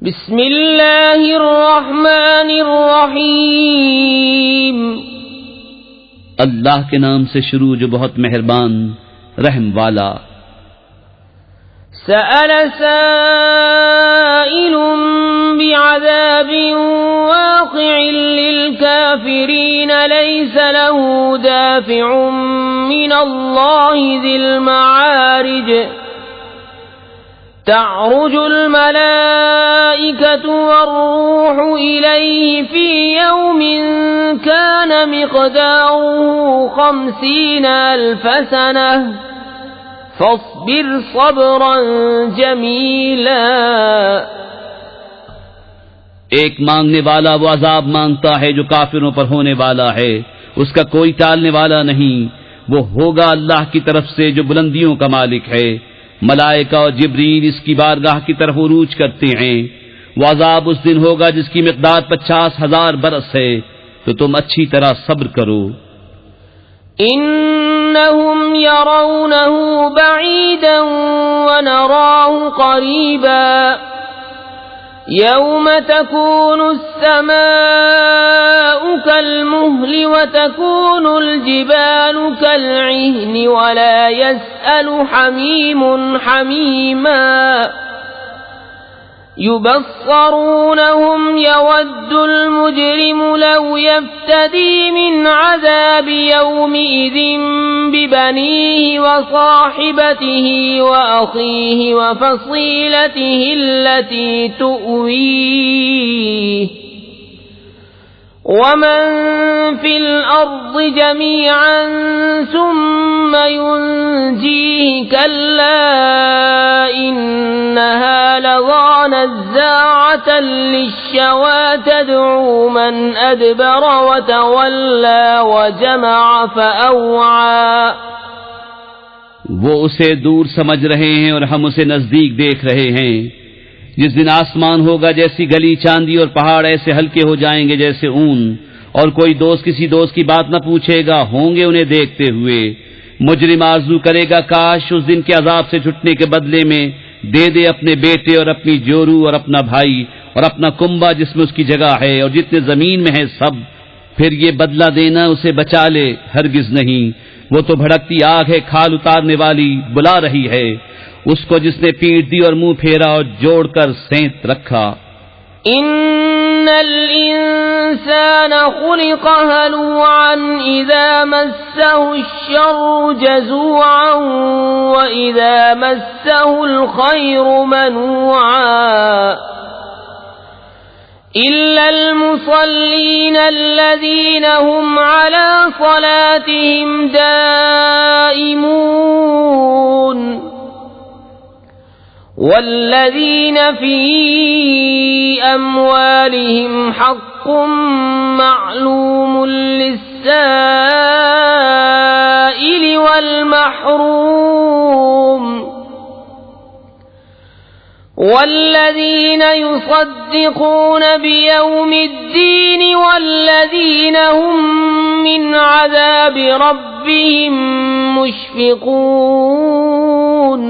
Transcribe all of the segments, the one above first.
बिस्मिल्लाहिर्रहमानिर्रहीम। अल्लाह के नाम से शुरू जो बहुत मेहरबान रहम वाला। सअल साइलुम बिअज़ाबिन वाक़िइन लिलकाफ़िरीन लैसा लहू दाफ़िउन मिनल्लाहि ज़िल मआरिज तअरुजुल मलाइकतु वर्रूहु इलैहि फ़ी यौमिन कान मिक़दारुहु 50 अल्फ़ सनह फ़स्बिर सब्रन जमीला। एक मांगने वाला वो अजाब मांगता है जो काफिरों पर होने वाला है, उसका कोई टालने वाला नहीं। वो होगा अल्लाह की तरफ से जो बुलंदियों का मालिक है। मलाइका और जिब्रील इसकी बारगाह की तरफ उरूज करते हैं। वो अजाब उस दिन होगा जिसकी मिक़दार 50,000 बरस है, तो तुम अच्छी तरह सब्र करो। इन्नहुम यरौनहु बईदन व नराहु क़रीबा यौम तकूनुस समाउ कल्मुहलि व तकूनुल जिबालु कल्इह्नि व ला यसअलु हमीमुन हमीमा युबस्सरूनहुम यवद्दुल मुजरिमु लौ यफ्तदी मिन अज़ाबि यौमिइज़िन बिबनीहि व साहिबतिहि व अखीहि व फसीलतिहि अल्लती तुअवीह वमन फिल अर्ज़ि जमीअन सुम्मा युनजीहि कल्ला इन्नहा लज़ा नज़्ज़ाअतन लिश्शवा तदअू मन अदबर व तवल्ला व जमअ फ़अव्आ। वो उसे दूर समझ रहे हैं और हम उसे नजदीक देख रहे हैं। जिस दिन आसमान होगा जैसी गली चांदी और पहाड़ ऐसे हल्के हो जाएंगे जैसे ऊन, और कोई दोस्त किसी दोस्त की बात न पूछेगा, होंगे उन्हें देखते हुए। मुजरिम आरज़ू करेगा काश उस दिन के अजाब से छुटने के बदले में दे दे अपने बेटे और अपनी जोरू और अपना भाई और अपना कुंबा जिसमें उसकी जगह है और जितने जमीन में है सब, फिर ये बदला देना उसे बचा ले। हरगिज नहीं, वो तो भड़कती आग है, खाल उतारने वाली, बुला रही है उसको जिसने पीट दी और मुंह फेरा और जोड़कर सेंत रखा। इन्नल इंसान खुलिक़ हलूअन इज़ा मस्सहु श्शर्रु जज़ूअन व इज़ा मस्सहुल खैरु मनूअन इल्लल मुसल्लीन अल्लज़ीना हुम अला सलातिहिम दाइमून वल्लज़ीन फ़ी अम्वालिहिम हक़्क़ुम मअलूमुन लिस्साइलि वल महरूम वल्लज़ीन युसद्दिक़ून बियौमिद्दीन वल्लज़ीन हुम मिन अज़ाबि रब्बिहिम मुश्फ़िक़ून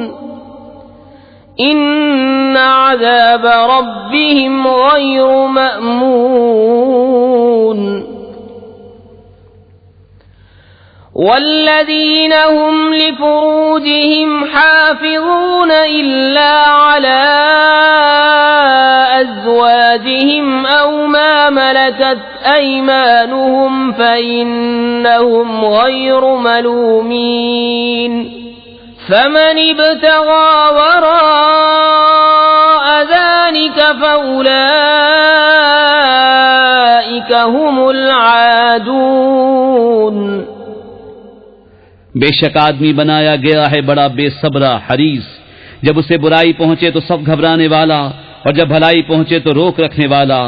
इन्न अज़ाब रब्बिहिम गैरु मअमून वल्लज़ीन हुम लिफ़ुरूजिहिम हाफ़िज़ून इल्ला अला अज़वाजिहिम औ मा मलकत अयमानुहुम फ़इन्नहुम गैरु मलूमीन फमन इब्तगा वराअ ज़ालिक फ़उलाइक हुमुल आदून। बेशक आदमी बनाया गया है बड़ा बेसब्रा हरीस। जब उसे बुराई पहुंचे तो सब घबराने वाला, और जब भलाई पहुंचे तो रोक रखने वाला।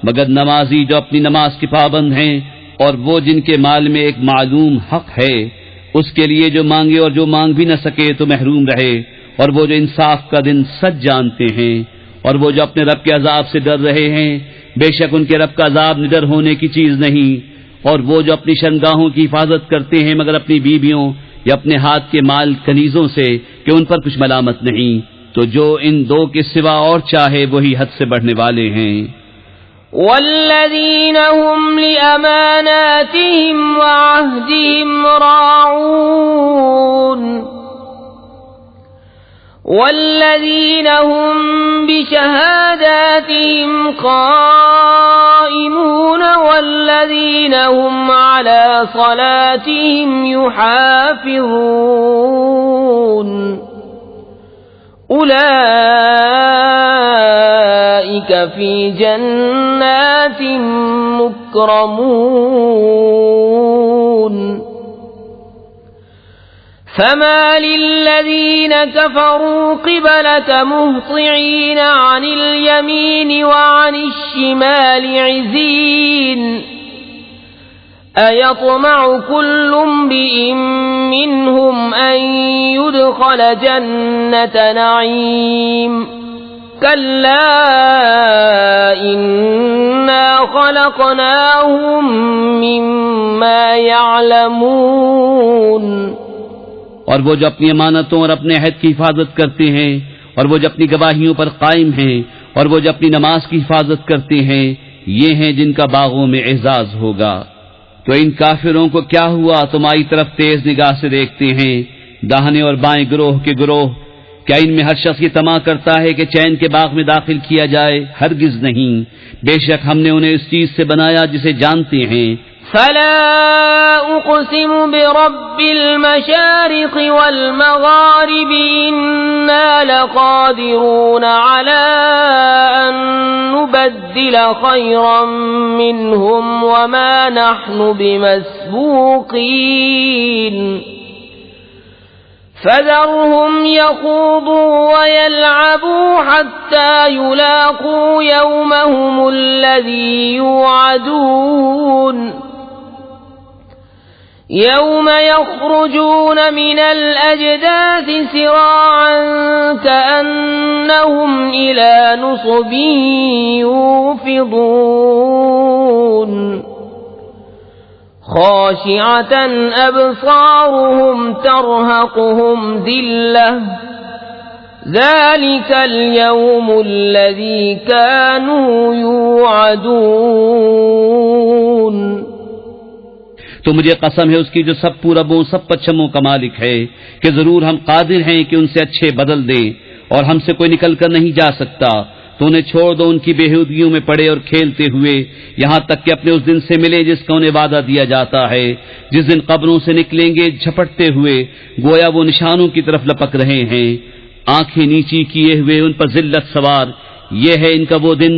मगर नमाजी जो अपनी नमाज के पाबंद हैं और वो जिनके माल में एक मालूम हक है, उसके लिए जो मांगे और जो मांग भी न सके तो महरूम रहे। और वो जो इंसाफ का दिन सच जानते हैं, और वो जो अपने रब के अजाब से डर रहे हैं, बेशक उनके रब का अजाब निडर होने की चीज नहीं। और वो जो अपनी शर्मगाहों की हिफाजत करते हैं मगर अपनी बीवियों या अपने हाथ के माल कनीजों से कि उन पर कुछ मलामत नहीं, तो जो इन दो के सिवा और चाहे वही हद से बढ़ने वाले हैं। वल्लज़ीन हुम लिअमानातिहिम व अहदिहिम राऊन वल्लज़ीन हुम बिशहादातिहिम क़ाइमून वल्लज़ीन हुम अला सलातिहिम युहाफ़िज़ून उलाइक फी जन्नातिन मुक्रमून फमा लिल्लज़ीन कफ़रू क़िबलक मुहतिईन अनिल यमीन व अनिश शिमालि इज़ीन अयत्मउ कुल्लु इम्रिइन मिन्हुम अन युदख़ल जन्नत नईम कल्ला इन्ना ख़लक़नाहुम मिम्मा यअलमून। और वो जो अपनी अमानतों और अपने अहद की हिफाजत करते हैं, और वो जो अपनी गवाहियों पर कायम हैं, और वो जो अपनी नमाज की हिफाजत करते हैं, ये हैं जिनका बागों में एजाज होगा। तो इन काफिरों को क्या हुआ, तुम्हारी तरफ तेज निगाह से देखते हैं, दाहिने और बाएं गिरोह के गिरोह। क्या इनमें हर शख्स ये तमा करता है कि चैन के बाग में दाखिल किया जाए? हरगिज नहीं। बेशक हमने उन्हें इस चीज से बनाया जिसे जानते हैं। फला उक़सिमु बिरब्बिल मशारिक़ वल मग़ारिब इन्ना लक़ादिरून अला अन नुबद्दिल ख़ैरन मिन्हुम वमा नहनु बिमस्बूक़ीन फज़रहुम यख़ूदू वयलअबू हत्ता युलाक़ू यौमहुमुल्लज़ी युअदून यौम यख़रुजून मिनल अजदाथि सिराअन कअन्नहुम इला नुसबिन यूफ़िदून ख़ाशिअतन अबसारुहुम तरहक़ुहुम ज़िल्लह ज़ालिकल यौमुल्लज़ी कानू युअदून। तो मुझे कसम है उसकी जो सब पूरबों सब पश्चिमों का मालिक है कि जरूर हम कादिर हैं कि उनसे अच्छे बदल दें, और हमसे कोई निकल कर नहीं जा सकता। तो उन्हें छोड़ दो उनकी बेहूदगियों में पड़े और खेलते हुए, यहाँ तक कि अपने उस दिन से मिले जिसका उन्हें वादा दिया जाता है, जिस दिन कब्रों से निकलेंगे झपटते हुए, गोया वो निशानों की तरफ लपक रहे हैं, आंखें नीची किए हुए, उन पर जिल्लत सवार। ये है इनका वो दिन